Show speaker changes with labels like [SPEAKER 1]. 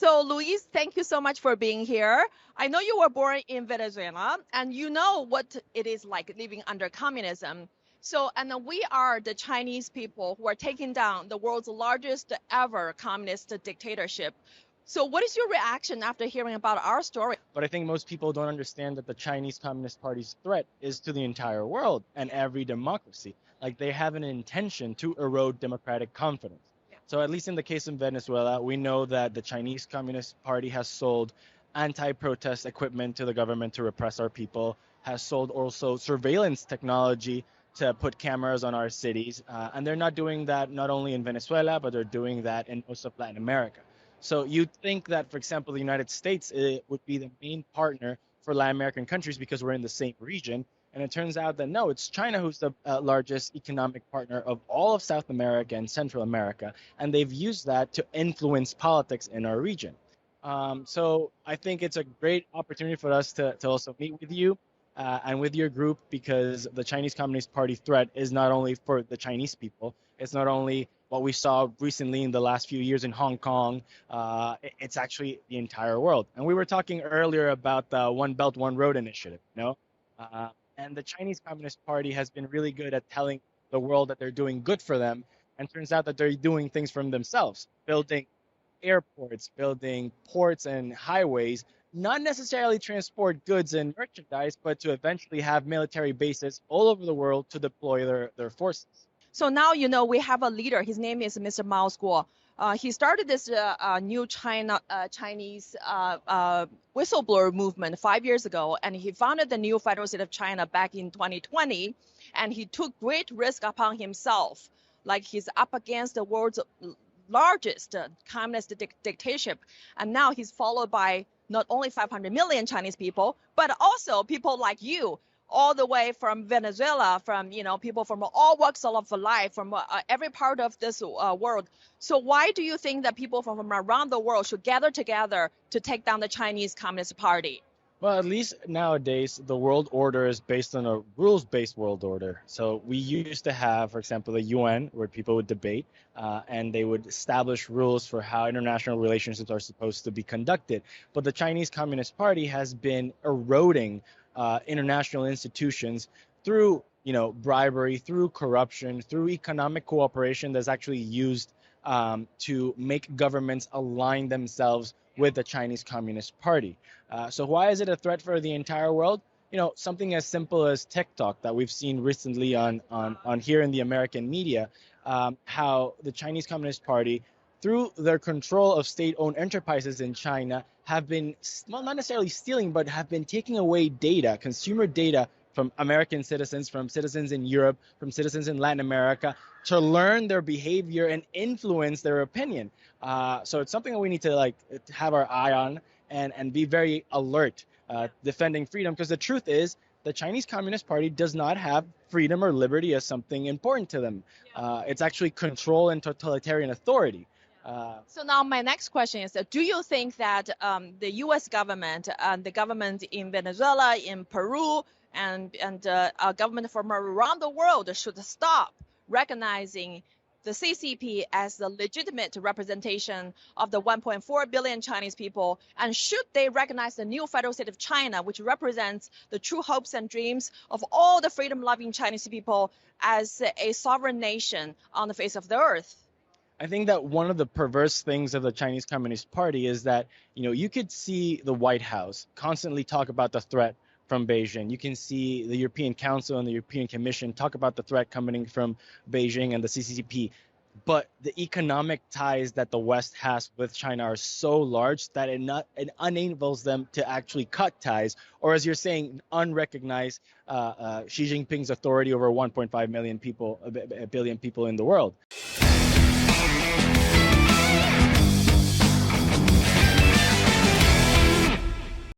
[SPEAKER 1] So, Luis, thank you so much for being here. I know you were born in Venezuela, and you know what it is like living under communism. So, and we are the Chinese people who are taking down the world's largest ever communist dictatorship. So, what is your reaction after hearing about our story?
[SPEAKER 2] But I think most people don't understand that the Chinese Communist Party's threat is to the entire world and every democracy. Like, they have an intention to erode democratic confidence. So at least in the case of Venezuela, we know that the Chinese Communist Party has sold anti-protest equipment to the government to repress our people, has sold also surveillance technology to put cameras on our cities. And they're not doing that not only in Venezuela, but they're doing that in most of Latin America. So you'd think that, for example, the United States would be the main partner for Latin American countries because we're in the same region. And it turns out that no, it's China who's the largest economic partner of all of South America and Central America. And they've used that to influence politics in our region. So I think it's a great opportunity for us to also meet with you and with your group, because the Chinese Communist Party threat is not only for the Chinese people. It's not only what we saw recently in the last few years in Hong Kong. It's actually the entire world. And we were talking earlier about the One Belt, One Road initiative, you know? And the Chinese Communist Party has been really good at telling the world that they're doing good for them. And turns out that they're doing things for themselves, building airports, building ports and highways, not necessarily transport goods and merchandise, but to eventually have military bases all over the world to deploy their forces.
[SPEAKER 1] So now, you know, we have a leader. His name is Mr. Mao Zedong. He started this new Chinese whistleblower movement 5 years ago, and he founded the new Federal State of China back in 2020, and he took great risk upon himself. Like, he's up against the world's largest communist dictatorship, and now he's followed by not only 500 million Chinese people, but also people like you, all the way from Venezuela, from, you know, people from all walks of life, from every part of this world. So why do you think that people from around the world should gather together to take down the Chinese Communist Party?
[SPEAKER 2] Well, at least nowadays, the world order is based on a rules-based world order. So we used to have, for example, the UN, where people would debate, and they would establish rules for how international relationships are supposed to be conducted. But the Chinese Communist Party has been eroding international institutions through, you know, bribery, through corruption, through economic cooperation that's actually used to make governments align themselves with the Chinese Communist Party. So why is it a threat for the entire world? You know, something as simple as TikTok that we've seen recently on here in the American media, how the Chinese Communist Party, through their control of state-owned enterprises in China, have been, well, not necessarily stealing, but have been taking away data, consumer data, from American citizens, from citizens in Europe, from citizens in Latin America, to learn their behavior and influence their opinion. So it's something that we need to have our eye on and be very alert, defending freedom, because the truth is the Chinese Communist Party does not have freedom or liberty as something important to them. It's actually control and totalitarian authority.
[SPEAKER 1] So now my next question is, do you think that the U.S. government and the government in Venezuela, in Peru, and government from around the world should stop recognizing the CCP as the legitimate representation of the 1.4 billion Chinese people, and should they recognize the new Federal State of China, which represents the true hopes and dreams of all the freedom-loving Chinese people, as a sovereign nation on the face of the earth?
[SPEAKER 2] I think that one of the perverse things of the Chinese Communist Party is that, you know, you could see the White House constantly talk about the threat from Beijing. You can see the European Council and the European Commission talk about the threat coming from Beijing and the CCP. But the economic ties that the West has with China are so large that it enables them to actually cut ties, or as you're saying, unrecognize Xi Jinping's authority over 1.5 million people, a billion people in the world.